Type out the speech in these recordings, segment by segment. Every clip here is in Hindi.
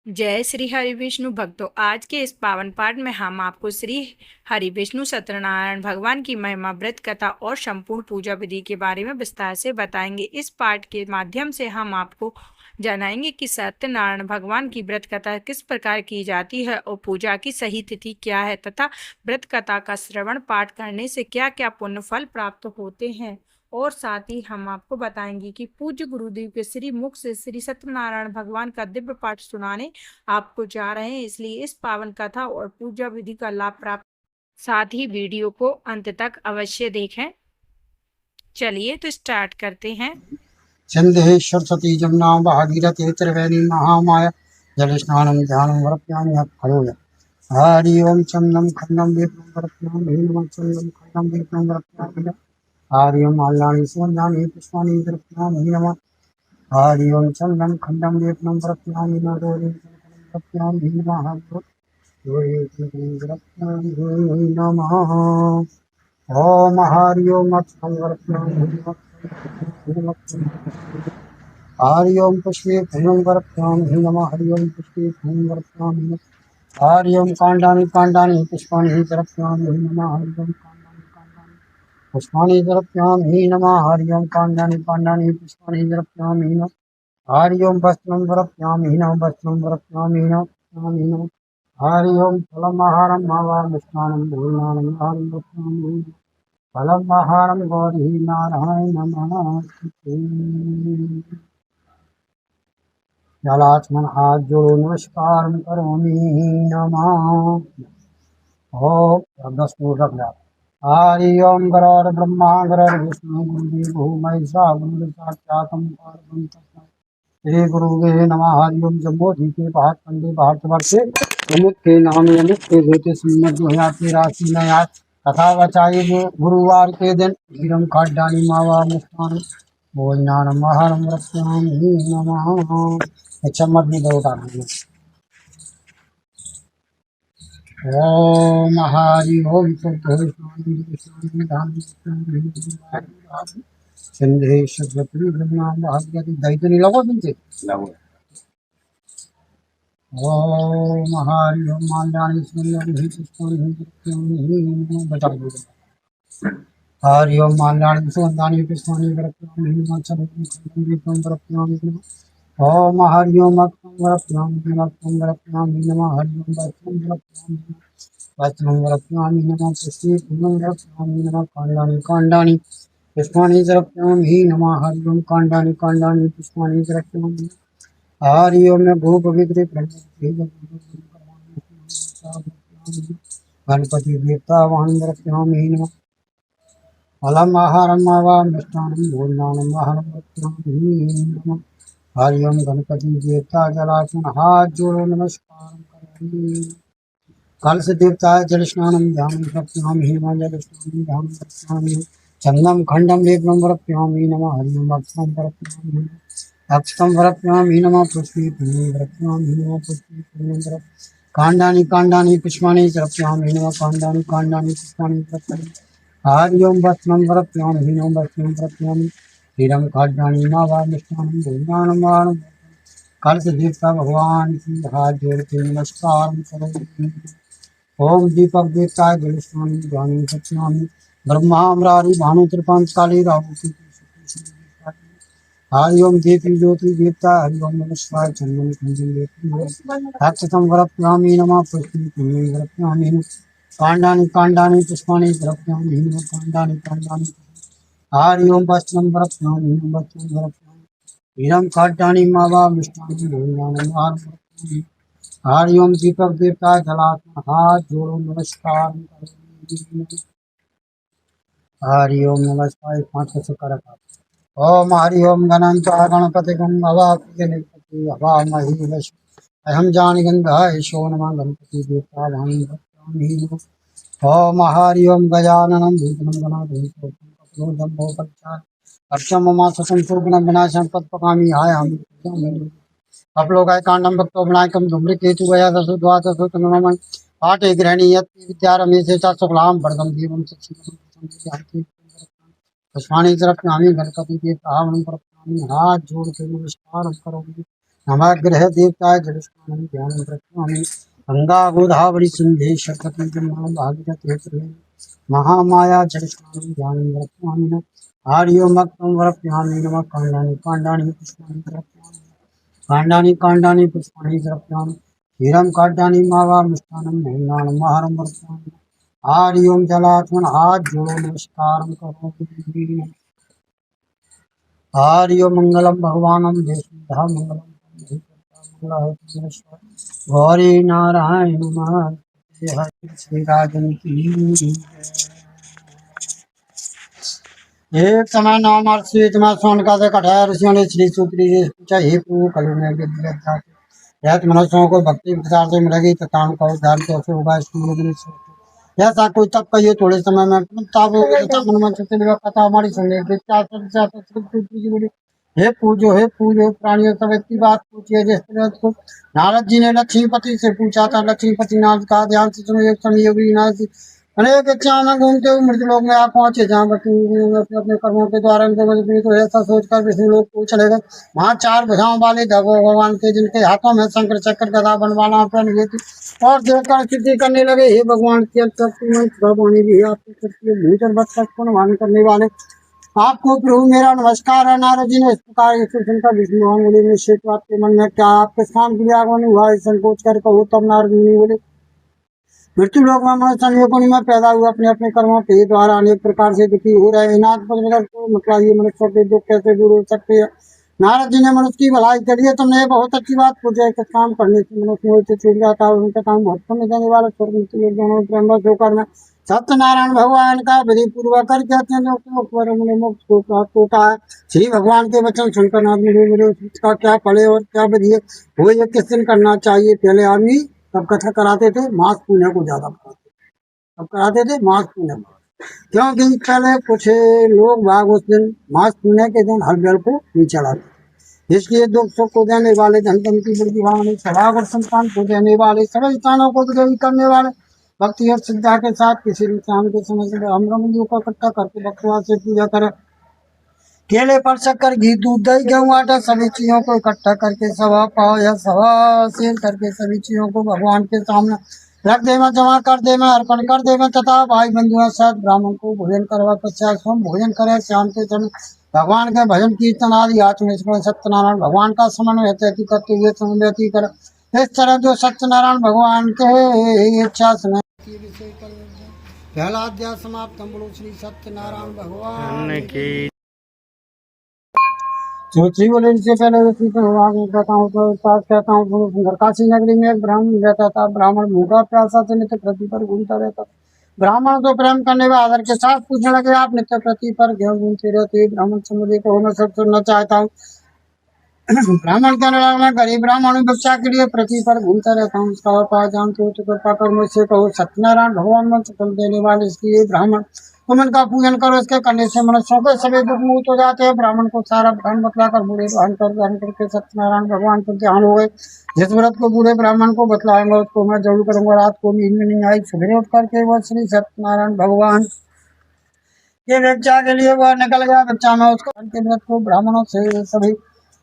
जय श्री हरि विष्णु भक्तों। आज के इस पावन पाठ में हम आपको श्री हरि विष्णु सत्यनारायण भगवान की महिमा, व्रत कथा और संपूर्ण पूजा विधि के बारे में विस्तार से बताएंगे। इस पाठ के माध्यम से हम आपको जानाएंगे कि सत्यनारायण भगवान की व्रत कथा किस प्रकार की जाती है और पूजा की सही तिथि क्या है तथा व्रत कथा का श्रवण पाठ करने से क्या क्या पुण्य फल प्राप्त होते हैं। और साथ ही हम आपको बताएंगे कि पूज्य गुरुदेव के श्री मुख से श्री सत्यनारायण भगवान का दिव्य पाठ सुनाने आपको जा रहे हैं, इसलिए इस पावन कथा और पूजा विधि का लाभ प्राप्त। साथ ही वीडियो को अंत तक अवश्य देखें। चलिए तो स्टार्ट करते हैं। चंदे सरस्वती जमुना भागीरथी त्रिवेणी महामाया जल स्नानं ध्यानं वर्प्यामि फलोय हरि ओम चंदम खंडम विष्णु वर्प्यामि नमः चंदम खंडम विष्णु वर्प्यामि हरि ओम माल्याणि सुगंधानि पुष्पाणि वर्प्यामि नमः हरि ओम चंदम खंडम विष्णु वर्प्यामि नमः नमः ओम हरि ओम अक्षं वर्प्यामि हरि ओम पुष्पे फूलं वर्प्यामि नमः हरि ओम पुष्पे फूलं वर्प्यामि नमः हरि ओम काण्डानि काण्डानि पुष्पाणि वर्प्यामि नमः हरि ओम काण्डानि काण्डानि पुष्पाणि वर्प्यामि नमः हरि ओम काण्डानि काण्डानि पुष्पाणि वर्प्यामि नमः हरि ओम वस्त्रं वर्प्यामि नमः वस्त्रं वर्प्यामि नमः हरि ओम फलमाहारं मावामृष्टान्नं भोजनानं आहारं वर्प्यामि फलमाहारं गौरी नारायण नमः जलात्मन हाथ जोड़ो नमस्कार करोमि नमः। ओम 10 मिनट रख लिया। हरि ओम गरुड़ ब्रह्मा गरुड़ विष्णु गुरुदेवो महेश्वरा गुरु साक्षात् परब्रह्म तस्मै श्री गुरुवे नमः। हरि ओम जम्बो जी के बाहर कंडे बाहर वर्षे अमुक के नाम अमुक के देते सुन्नत 2083 नया तथा बचाई गुरुवार के दिन गिरम खाड्डानी मावा मुस्कान भोजनानम आहारम रस्यामि नमः। चम्मच भी दो डालना। ओम हरि ओम सिंधे सरस्वती ब्रह्मा भागवती दही तो नहीं लगो तुमसे ओम हरि ओम माल्याणि सुंदरी पुष्पाणि बता दो हरि ओम माल्याणि सुगंधानि पुष्पाणि वर्प्यामि ओम हरि ओम अक्षं वर्प्यामि नमः हरि ओम वस्त्रं वर्प्यामि नमः पुष्पे फूलं वर्प्यामि नमः काण्डानि काण्डानि पुष्पाणि वर्प्यामि नमः हरि ओम काण्डानि काण्डानि पुष्पाणि वर्प्यामि हरि ओम भूप विद्रे गणपति देवता वाहन वर्प्यामि नमः फलम आहारम आवामृष्टान्नं भोजनानम् आहारं वर्प्यामि नमः हरि ओम गणपति देवता जलासन हाथ जोड़ो नमस्कार करोमि कलश देवता जल स्नानं ध्यानं वर्प्यामि नमः जल स्नानं ध्यानं वर्प्यामि चंदम खंडम एकं वर्प्यामि नमः हरि ओम अक्षं वर्प्यामि अक्षतं वर्प्यामि नमः पुष्पे फूलं वर्प्यामि नमः पुष्पे फूलं काण्डानि काण्डानि पुष्पाणि वर्प्यामि नमः काण्डानि काण्डानि पुष्पाणि वर्प्यामि हरि ओम वस्त्रं वर्प्यामि नमः वस्त्रं वर्प्यामि हिरं खाड्यानि मावामृष्टान्नं भोजनानम् कलश देवता भगवान की हाथ जोड़ के नमस्कार करोमि ओम दीपक देवताय जलस्नानं ध्यानं सत्यामि ब्रह्मा अमरारि भानु त्रिपांच काली राहु हरि ओम देवी ज्योति देवता हरि ओम नमः शिवाय चंदन कुंजन देवती अक्षतं वर्प्यामि नमः पुष्पं फूलं वर्प्यामि नमः काण्डानि काण्डानि पुष्पाणि वर्प्यामि नमः काण्डानि काण्डानि हरि ओम वस्त्रं वर्प्यामि नमः वस्त्रं वर्प्यामि हिरं खाड्यानि मावामृष्टान्नं भोजनानम् आहारं वर्प्यामि हरि ओम दीपक देवता जलात्मा हाथ जोड़ो नमस्कार करोमि हरि ओम नमस्कार 5 से कर ओम हरि ओम गणंत गणपति गं अवाप्यनिपति अवामहि वश अहम जान गंधाय शो नमः गणपति देवता भानु ओम हरि ओम गजाननं भूतनं गणाधीशं भोपचार अर्चम ममा ससं सुगुणं विनाशं पत्पकामि आयामि आप लोग आय कांडम भक्तो विनायकम धूम्र केतु गया दसु द्वादशु तनुमय पाठे गृहणी यत् विद्या रमेशे च शुक्लाम भरदम देवम सच्चिदानंद पुष्पाणि तरफ नामी गणपति के पावन प्रणामी हाथ जोड़ के नमस्कार करोगे नवग्रह देवताय जलस्नानं ध्यानं प्रत्यामि गंगा गोदावरी सिंधे सरस्वती जमुना भागीरथी महामाया जलस्नानं ध्यानं प्रत्यामि आर्योमक्तं वरप्यामि नमः काण्डानि काण्डानि पुष्पाणि समर्पयामि काण्डानि काण्डानि पुष्पाणि समर्पयामि क्षीरं काण्डानि मावा मिष्टान्नं नैवेद्यं आहारं समर्पयामि आर्यों जलात्मन हाथ जोड़ो नमस्कारं करोमि आर्यो मंगलम भगवानम विष्णु मंगलम गौरी नारायण नमः श्री राजन की एक समय नाम अर्षि तुम्हारा सोन का से कठाया ऋषियों ने श्री सूत्री से पूछा हे प्रभु कलु में यह मनुष्यों को भक्ति प्रचार से मिलेगी तथा उनका उद्धार कैसे होगा इसकी योगी ने सोचा। ऐसा कोई तब कहिए थोड़े समय में तब तथा मन में चित्त विवेक कथा हमारी सुनने की क्या सूत्री जी बोली हे पूजो प्राणियों सब की बात पूछिए जिस तरह को नारद जी ने लक्ष्मीपति से पूछा था। लक्ष्मीपति नारद का ध्यान से सुनो एक समय योगी नारद अनेक इच्छाओं में घूमते हुए मृत लोग में आप पहुंचे जहाँ अपने अपने कर्मों के द्वारा इनको मजबूत तो ऐसा सोचकर विष्णु लोग को चले गए। वहाँ चार भुजाओं वाले भगवान के जिनके हाथों में शंकर चक्र गदा बनवाना पहन हुए थे और देखकर स्तुति करने लगे हे भगवान की भगवानी भी आपकी शक्ति भूचर बत्सक गुणवान करने वाले आपको प्रभु मेरा नमस्कार है। नारद जी ने इस प्रकार सुनकर विष्णु भगवान बोले निश्चित आपके मन में क्या आपके स्थान के लिए आगमन हुआ संकोच कर कहो। तब नारद मुनि बोले मृत्यु लोक में मनुष्य संयोगों में पैदा हुआ अपने अपने कर्मों के द्वारा अनेक प्रकार से दुखी हो रहे हैं। नाथ को मतलब ये मनुष्य के दुख कैसे दूर हो सकते हैं। नारद जी ने मनुष्य की भलाई के लिए तुमने बहुत अच्छी बात पूछी है। काम करने से मनुष्य से छूट जाता है उनका काम बहुत समय देने वाले स्वर्ग होकर में सत्यनारायण भगवान का विधि पूर्वक कर कहते हैं मोक्ष को प्राप्त होता है। श्री भगवान के वचन सुनकर आदमी का क्या पड़े और क्या विधि वो ये किस दिन करना चाहिए। पहले आदमी तब कथा कराते थे मास पुण्य को ज्यादा कराते तब कराते थे मास पुण्य क्योंकि पहले कुछ लोग बाग उस दिन मास पुण्य के दिन हलबल को नहीं चढ़ाते इसलिए दुख सुख को देने वाले धन की बुद्धि सभा और संतान को देने वाले सभी स्थानों को विजयी करने वाले भक्ति और श्रद्धा के साथ किसी भी शाम के समय से हम लोगों को इकट्ठा करके भक्तवाद से पूजा करें। केले पर शक्कर घी दूध दही गेहूं आटा सभी चीजों को इकट्ठा करके सवा पाव या सवा सेर करके सभी चीजों को भगवान के सामने रख दे में जमा कर दे में अर्पण कर दे में तथा भाई बंधुओं साथ ब्राह्मण को भोजन करवा पश्चात स्वयं भोजन करे। शाम के समय भगवान के भजन कीर्तन आदि आत्म सत्यनारायण भगवान का समन्वय करते हुए समय व्यतीत करे। इस तरह जो सत्यनारायण भगवान के इच्छा समय पहला अध्याय समाप्त। हम बोलो श्री सत्यनारायण भगवान की। सूची बोले इससे पहले कहता हूँ तो कहता हूँ काशी नगरी में एक ब्राह्मण रहता था। ब्राह्मण भूखा प्यासा से नित्य प्रति पर घूमता रहता। ब्राह्मण को प्रेम करने व आदर के साथ पूछने लगे आप नित्य प्रति पर क्यों घूमते रहते। ब्राह्मण से मुझे को मैं सब सुनना चाहता हूँ। ब्राह्मण कहने लगा मैं गरीब ब्राह्मण भिक्षा के लिए पृथ्वी पर घूमता रहता हूँ। उसका उपाय जानते हो तो कृपा कर मुझसे कहो। सत्यनारायण भगवान में फल देने वाले इसलिए ब्राह्मण तुम इनका पूजन करो। इसके करने से मनुष्यों के सभी दुख मुक्त हो जाते हैं। ब्राह्मण को सारा धन बतलाकर बूढ़े ग्रहण करके सत्यनारायण भगवान पर ध्यान हो गए। जिस व्रत को बूढ़े ब्राह्मण को बतलाएंगे उसको मैं जरूर करूंगा। रात को नींद में नहीं आई सवेरे उठ करके वह श्री सत्यनारायण भगवान के भिक्षा के लिए वह निकल गया। भिक्षा में उसको व्रत को ब्राह्मणों से सभी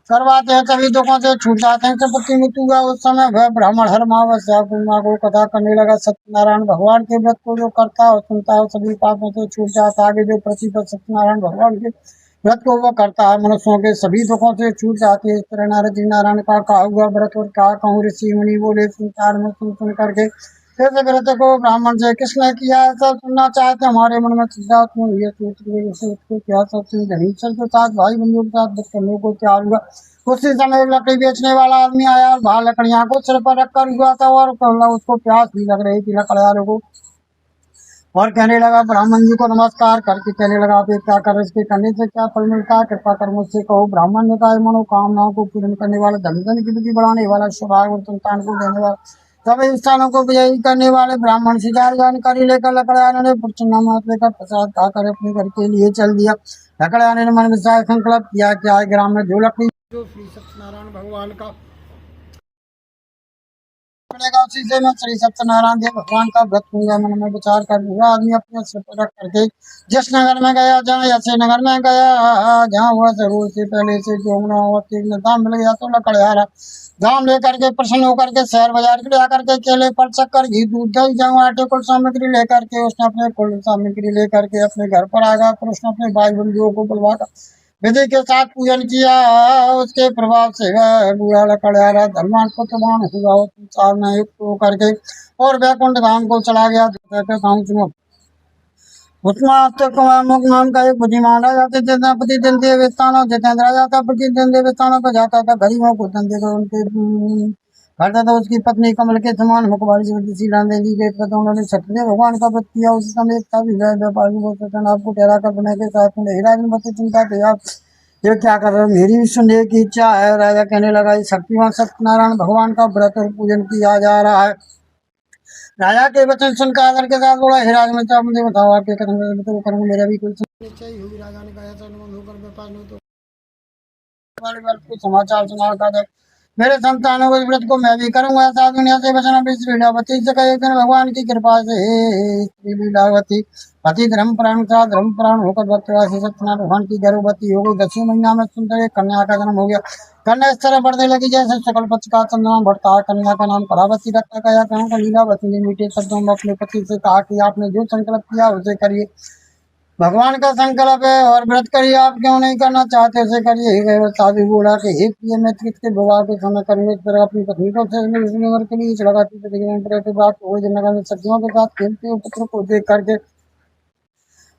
करवाते हैं सभी दुखों से छूट जाते हैं। संपत्ति मृत्यु हुआ उस समय वह ब्राह्मण हर मावस्या पूर्णिमा को कथा करने लगा। सत्यनारायण भगवान के व्रत को जो करता है सुनता है सभी पापों से छूट जाता है। आगे जो प्रति पर सत्यनारायण भगवान के व्रत को वह करता है मनुष्यों के सभी दुखों से छूट जाती है। इस तरह नारद जी नारायण का कहा हुआ व्रत और क्या कहूँ ऋषि मुनि बोले संसार में सुन करके ऐसे व्रत को ब्राह्मण से किसने किया है सब सुनना चाहते हमारे मन में क्या सबसे धनीश्वर के साथ भाई बंधुओं के साथ दुख करने को तैयार हुआ। उसी समय लकड़ी बेचने वाला आदमी आया और बाहर लकड़ियां को सिर पर रखकर हुआ था और उसको प्यास भी लग रही थी लकड़ियारों को और कहने लगा ब्राह्मण जी को नमस्कार करके कहने लगा आप क्या कर इसके करने से क्या फल मिलता है कृपा कर मुझसे कहो। ब्राह्मण ने कहा मनोकामनाओं को पूर्ण करने वाला धन की बुद्धि बढ़ाने वाला स्वभाव और संतान को देने वाला सभी स्थानों को विजयी करने वाले ब्राह्मण से जानकारी लेकर लकड़ियाने ने पुरचनामात लेकर प्रसाद खाकर अपने घर के लिए चल दिया। लकड़ियाने ने मन में संकल्प किया कि आज ग्राम में जो लकड़ी जो श्री सत्यनारायण भगवान का पड़ेगा उसी से मैं श्री सत्यनारायण देव भगवान का व्रत लूंगा। मन में विचार कर पूरा आदमी अपने सिर पर रख करके जिस नगर में गया, जहाँ ऐसे नगर में गया जहाँ वह जरूर से पहले से जो दाम मिल गया तो लकड़ियारा दाम लेकर के प्रसन्न होकर के शहर बाजार के आकर के केले पर शक्कर घी दूध दही जहाँ आटे कुल सामग्री लेकर के उसने अपने कुल सामग्री लेकर के अपने घर पर आ गया। फिर उसने अपने भाई बंधुओं को बुलवा कर विधि के साथ पूजन किया। उसके प्रभाव से वह बूढ़ा लकड़ियारा धनवान पुत्रवान हुआ संसार में युक्त होकर के और वैकुंठ धाम को चला गया। मुख नाम का एक बुद्धिमान राजा थे, प्रतिदिन देवस्थानों जितेंद्र राजा था, प्रतिदिन देवस्थानों पर जाता था। गरीबों को धंधे को उनके करता था। उसकी पत्नी कमल के समान मुखवाली श्री राम देवी के प्रति उन्होंने क्षत्रिय भगवान का व्रत किया। उस समय एक था व्यापारी आपको ठहरा कर बने के साथ में राजन बच्चे चिंता थे, आप ये क्या कर रहे हो, मेरी भी सुनने की इच्छा है। राजा कहने लगा शक्तिमान सत्यनारायण भगवान का व्रत और पूजन किया जा रहा है। राजा के वचन सुनकर आदर के साथ बोला, हे राज आप मुझे बताओ आपके करूँगा मेरा भी कोई निश्चय हुई। राजा ने कहा होकर व्यापार नहीं तो समाचार सुना कर मेरे संतानों को व्रत को मैं भी करूंगा। ऐसा दुनिया से बचना भी श्री लीलावती से कहे भगवान की कृपा से श्री लीलावती पति धर्म प्राण होकर भक्तवासी सत्यनारायण भगवान की गर्भवती हो गई। 10वें महीना में सुंदर एक कन्या का जन्म हो गया। कन्या इस तरह बढ़ने लगी जैसे शुक्ल पक्ष का चंद्रमा बढ़ता है। कन्या का नाम कलावती रखा गया। कहूँ लीलावती ने मीठे शब्दों में अपने पति से कहा कि आपने जो संकल्प किया उसे करिए। भगवान का संकल्प है और व्रत करिए, आप क्यों नहीं करना चाहते उसे करिए। ही गए साधु बोला कि हे प्रिय मैं के विवाह के समय करूंगे। इस तरह अपनी पत्नी को नगर के लिए लगाती बात हो नगर में सब्जियों के साथ खेलते हुए पुत्र को देख करके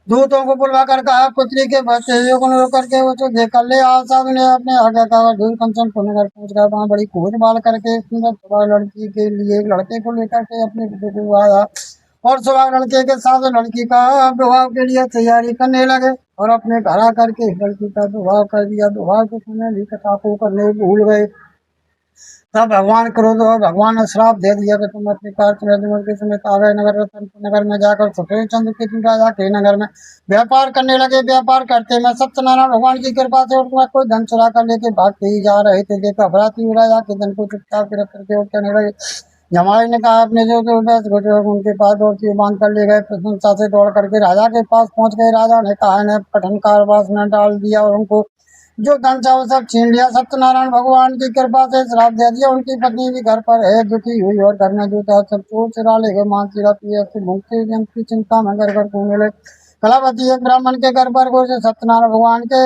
दूतों को बुलवा कर कहा पुत्री के बच्चे को करके वो तो देख कर ले आओ। साधु ने अपने आगे कहा दूर कंचन को नगर पहुंच गया। वहाँ बड़ी खोज बाल करके सुंदर लड़की के लिए लड़के को लेकर के अपने बेटे को आया और सुबह लड़के के साथ लड़की का विवाह के लिए तैयारी करने लगे और अपने घर आकर के लड़की का विवाह कर दिया। विवाह के समय भी कथा को करने भूल गए। तब भगवान क्रोध और भगवान ने श्राप दे दिया कि तुम अपने के समेत आ गए नगर में जाकर सुखदेव चंद्र के राजा के नगर में व्यापार करने लगे। व्यापार करते में सत्यनारायण भगवान की कृपा से उनका कोई धन चुरा कर लेके भागते ही जा रहे थे। देखा अपराधी राजा के धन को चुपचाप गिरफ्त करके कहने लगे। जमाई ने कहा अपने जो उनके पास दौड़ती बांध कर ले गए। प्रशंसा से दौड़ करके राजा के पास पहुंच गए। राजा ने कहा ने कठिन कारावास में डाल दिया और उनको जो धन चाहो सब छीन लिया। सत्यनारायण भगवान की कृपा से श्राप दे दिया। उनकी पत्नी भी घर पर है, दुखी हुई और घर में जो था सब चोर चुरा ले गए। मां की भूखते की चिंता में घर घर घूमने लगे। कलावती एक ब्राह्मण के घर पर गए। सत्यनारायण भगवान के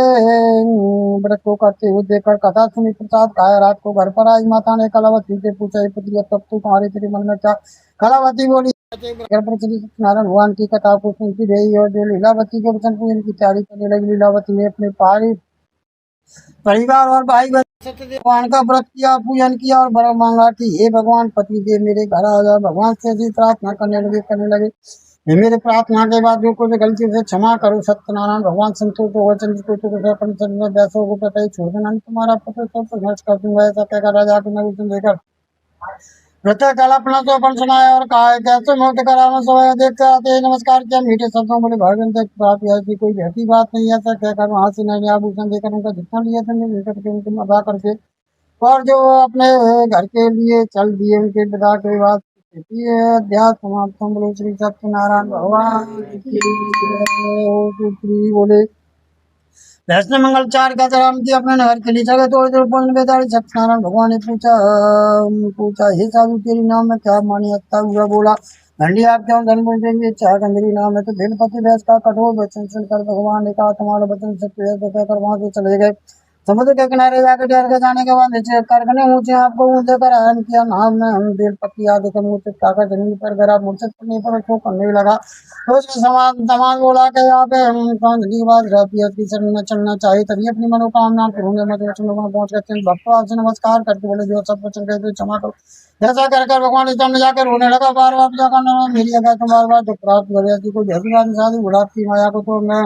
व्रत को करते हुए देखकर कथा सुनी। प्रसाद खाया। रात को घर पर आई। माता ने कलावती से पूछा पुत्री तब तू तुम्हारे तेरे मन में क्या। कलावती बोली घर पर श्री सत्यनारायण भगवान की कथा को सुनती रही और जो लीलावती के वचन पूजन की तैयारी करने लगी। लीलावती ने अपने परिवार और भाई भगवान का व्रत किया, पूजन किया और वर मांगा कि हे भगवान पति देव मेरे घर आ जाओ। भगवान से ऐसी प्रार्थना करने लगे मेरे प्रार्थना के बाद जो कुछ गलती से क्षमा करो। सत्यनारायण भगवान संतोष हो वैसों को पता ही छोड़ देना तुम्हारा पत्र सब नष्ट कर दूंगा। ऐसा कहकर राजा के नगर लेकर प्रत्येक अपना तो अपन सुनाया और कहा है कैसे मोट कराना समय देखते आते नमस्कार किया। मीठे शब्दों बोले भगवान बात ऐसी कोई ऐसी बात नहीं। ऐसा कहकर वहां से नए आभूषण देकर उनका जितना लिया था लेकर के उनको अदा करके और जो अपने घर के लिए चल दिए। उनके विदा के बाद अध्यात्म समाप्त बोले श्री सत्यनारायण भगवान की बोले वैष्णव मंगल चार का राम की अपने नगर के लिए जगह थोड़ी देर पूर्ण बेदारी। सत्यनारायण भगवान ने पूछा हे साधु तेरी नाम में क्या मान्यता हुआ। बोला घंटी आप क्यों धन बोल देंगे। चाह गंदरी नाम है तो भेलपति वैस का कठोर वचन सुनकर भगवान ने कहा तुम्हारा वचन सत्य है। कहकर वहां से चले गए। समुद्र के किनारे जाकर ठहर के जाने के बाद नीचे करने ऊंचे आपको ऊंचे कर आयन किया। नाम में हम बेलपति आदि के मुंह से काकर जमीन पर गिरा। मुझसे पड़ने पर उसको करने लगा तो उसके समान बोला कि यहाँ पे की बात रहती है कि शरण में चलना चाहिए तभी अपनी मनोकामना पूर्ण मत पहुंच गए। भक्तों से नमस्कार करके बोले जो सब वचन कहते क्षमा करो। जैसा कर भगवान इस में जाकर रोने लगा। बार बार जाकर मेरी अगर तुम बार बार दुख प्राप्त हो गया कोई ऐसी बात नहीं। साधु बुढ़ाप की माया को तो मैं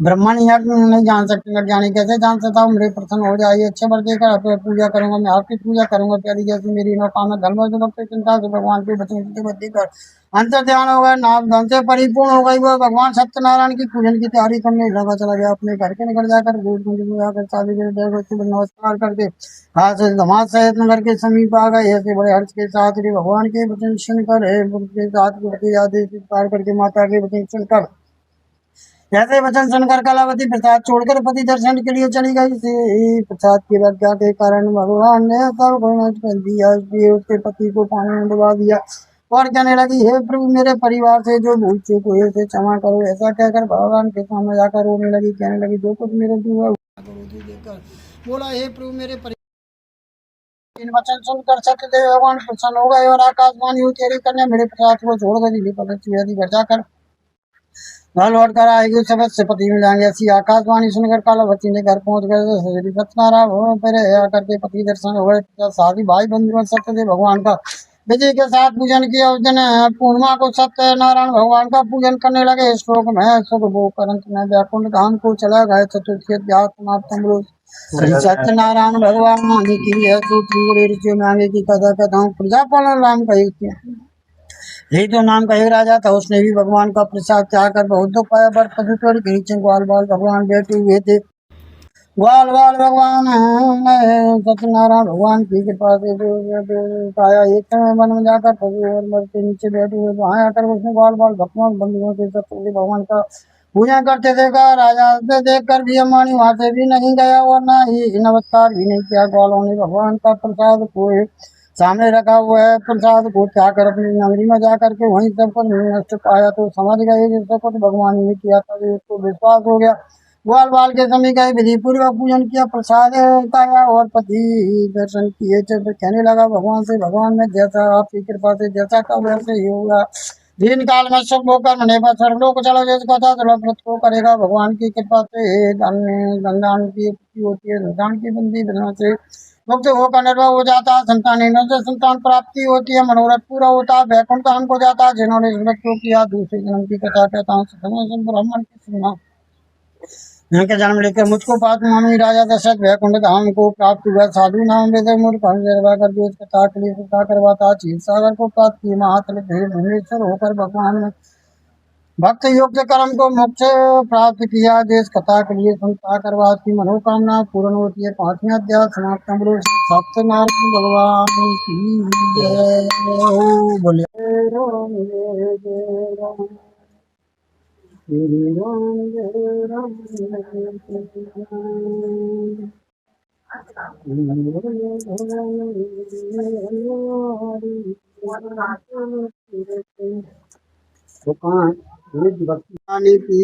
ब्रह्मण यज्ञ नहीं जान सकते, अज्ञानी कैसे जान सकता हूँ? मेरे प्रसन्न हो जाइए, अच्छे वर्ष देकर आपकी पूजा करूंगा, मैं आपकी पूजा करूंगा प्यारी, जैसी मेरी नौकामना धर्म से भक्त चिंता से भगवान के वचन की बुद्धि कर अंतर ध्यान हो गया, नाम धन से परिपूर्ण हो गई। वह भगवान सत्यनारायण की पूजन की तैयारी करने लगा, चला गया अपने घर के निकल जाकर गोद कुंज में जाकर चाबी के नमस्कार करके हाथ से धमास सहित नगर के समीप आ गए। ऐसे बड़े हर्ष के साथ श्री भगवान के वचन सुनकर के साथ आदेश स्वीकार करके माता के वचन सुनकर ऐसे वचन सुनकर कलावती प्रसाद छोड़कर पति दर्शन के लिए चली गई थी। प्रसाद की आज्ञा के कारण भगवान ने सब को नष्ट कर दिया, इसलिए उसके पति को पानी में डुबा दिया और कहने लगी, हे प्रभु, मेरे परिवार से जो भूल चूक हुई उसे क्षमा करो। ऐसा कहकर भगवान के सामने जाकर रोने लगी, कहने लगी, जो कुछ मेरे हुआ देखकर बोला, हे प्रभु, मेरे इन वचन सुनकर सत्यदेव भगवान प्रसन्न हो गए और आकाशवाणी हुई, तेरी कन्या मेरे प्रसाद को छोड़कर दिल्ली पकड़ घर जाकर घर लौट कर आएगी, उस समय से पति मिल जाएंगे। ऐसी आकाशवाणी सुनकर कालावती ने घर पहुंच गए, सत्यनारायण फिर आकर के पति दर्शन हो गए, साथी भाई बंधु सत्यदेव भगवान का विजय के साथ पूजन किया। उस दिन पूर्णिमा को सत्यनारायण भगवान का पूजन करने लगे। श्लोक में सुख भोग करंत में वैकुंठ धाम को चला गए। चतुर्थी अध्याय समाप्त। श्री सत्यनारायण भगवान की ऋषि में आगे की कथा कहता हूँ। प्रजापालन राम का युग यही तो नाम का एक राजा था, उसने भी भगवान का प्रसाद त्याग कर बहुत दुख पाया। पर पशु चोरी के नीचे ग्वाल बाल भगवान बैठे हुए थे। ग्वाल बाल भगवान सत्यनारायण भगवान की कृपा से पाया। एक समय वन में जाकर पशु और मर के नीचे बैठे हुए, वहां आकर उसने ग्वाल बाल भगवान बंधुओं के सत्य भगवान का पूजा करते देखा। राजा से देख कर भी अम्बानी वहां से भी नहीं गया और न ही नमस्कार भी नहीं किया। ग्वालों ने भगवान का प्रसाद को सामने रखा हुआ है, प्रसाद को त्याग कर अपनी नगरी में जाकर के वहीं सब कुछ नष्ट पाया तो समझ गए कि सब कुछ भगवान ने किया था। उसको विश्वास हो गया। ग्वाल बाल के समय गए, विधि पूर्वक पूजन किया, प्रसाद पाया और पति दर्शन किए। जब कहने लगा भगवान से, भगवान ने जैसा आपकी कृपा से जैसा का वैसे ही होगा। दिन काल में शुभ होकर मने पर सर्वलोक चलो, जैसे कथा चलो व्रत को करेगा भगवान की कृपा से। धन की होती है, धन की बंदी बना से मुक्त होकर निर्भय हो जाता है। संतान से संतान प्राप्ति होती है, मनोरथ पूरा होता है, वैकुंठ धाम को जाता है। जिन्होंने इस व्रत को किया, दूसरे जन्म की कथा कहता हूँ। ब्राह्मण की सुना यहाँ के जन्म लेकर मुझको पाप मामी राजा दशरथ वैकुंठ धाम को प्राप्त हुआ। साधु नाम वेद मूर्ख कर देश कथा के लिए कथा करवाता। क्षीर सागर को प्राप्त की महातल भुवनेश्वर होकर भगवान ने भक्त युक्त कर्म को मोक्ष प्राप्त किया। देश कथा के लिए संता करवाती, मनोकामना पूर्ण होती है। 5वां अध्याय समाप्त। सत्यनारायण भगवान की जय। बोले श्री राम जय राम भक्ति की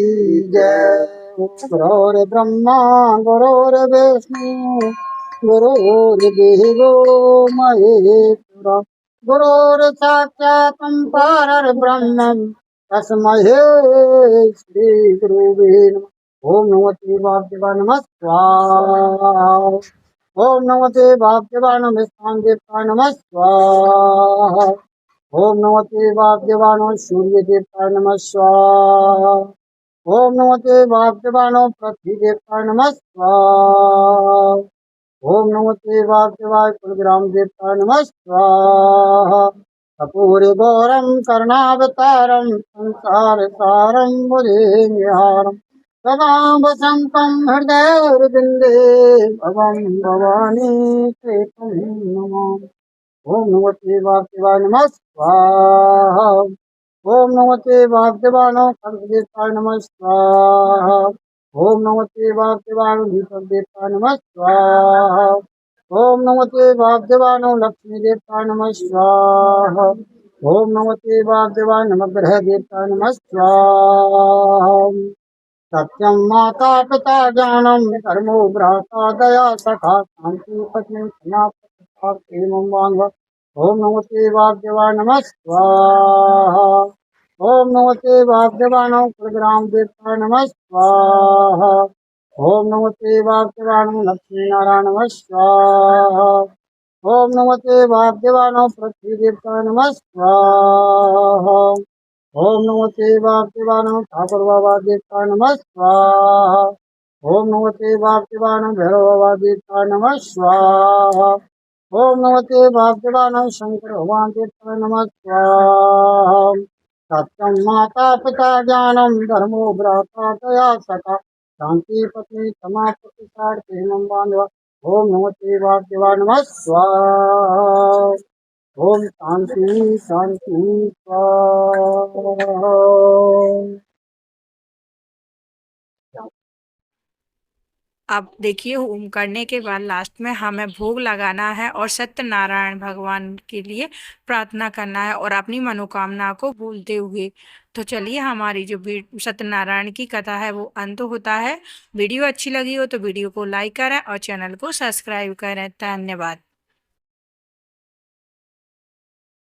जय। गुरुर् ब्रह्मा गुरुर्विष्णु गुरुर्देवो महेश्वरा, गुरुर् साक्षात् परब्रह्म तस्मै श्री गुरुवे नमः। ओम नमो वासुदेवाय नमः स्वाहा। ओम नमो वासुदेवाय नमः देवताय नमः स्वाहा। ओम नमो वासुदेवाय सूर्य देवताय नमः स्वाहा। ओम नमो वासुदेवाय पृथ्वी देवताय नमः स्वाहा। ओम नमो वासुदेवाय कुलग्राम देवताय नमः स्वाहा। कपूरे गौरम करुणावतारम संसार सारम भुजगेन्द्रहारम सदा वसंतम हृदयर्विन्दे भवं भवानी प्रीतं नमामि। ओम नमो वासुदेवाय नमः स्वाहा। ओम नमो वासुदेवाय सर्वदेवताय नमः स्वाहा। ओम नमो वासुदेवाय दीपक देवताय नमः स्वाहा। ओम नमो वासुदेवाय लक्ष्मी देवताय नमः स्वाहा। ओम नमो वासुदेवाय नवग्रह देवताय नमः स्वाहा। सत्यं माता पिता ज्ञानं धर्मो भ्राता दया सखा शांति पत्नी प्रेमं वांग। ओम नमो वासुदेवाय नमः स्वाहा। ओम नमो वासुदेवाय कुलग्राम देवताय नमः स्वाहा। ओम नमो वासुदेवाय लक्ष्मी नारायण नमः स्वाहा। ओम नमो वासुदेवाय पृथ्वी देवताय नमः स्वाहा। ओम नमो वासुदेवाय ठाकुर बाबा देवता नमः स्वाहा। ओम नमो वासुदेवाय भैरव बाबा देवता नमः स्वाहा। ओम नमो वासुदेवाय शंकर भगवान देवता नमः स्वाहा। सत्यं माता पिता ज्ञानं धर्मो भ्राता तया सखा शांति पत्नी क्षमा प्रतिष्ठार्थी बांधव। ओम नमो वासुदेवाय नमः स्वाहा। ओम शांति शांति स्वाहा। अब देखिए होम करने के बाद लास्ट में हमें भोग लगाना है और सत्यनारायण भगवान के लिए प्रार्थना करना है और अपनी मनोकामना को बोलते हुए। तो चलिए हमारी जो सत्यनारायण की कथा है वो अंत होता है। वीडियो अच्छी लगी हो तो वीडियो को लाइक करें और चैनल को सब्सक्राइब करें। धन्यवाद।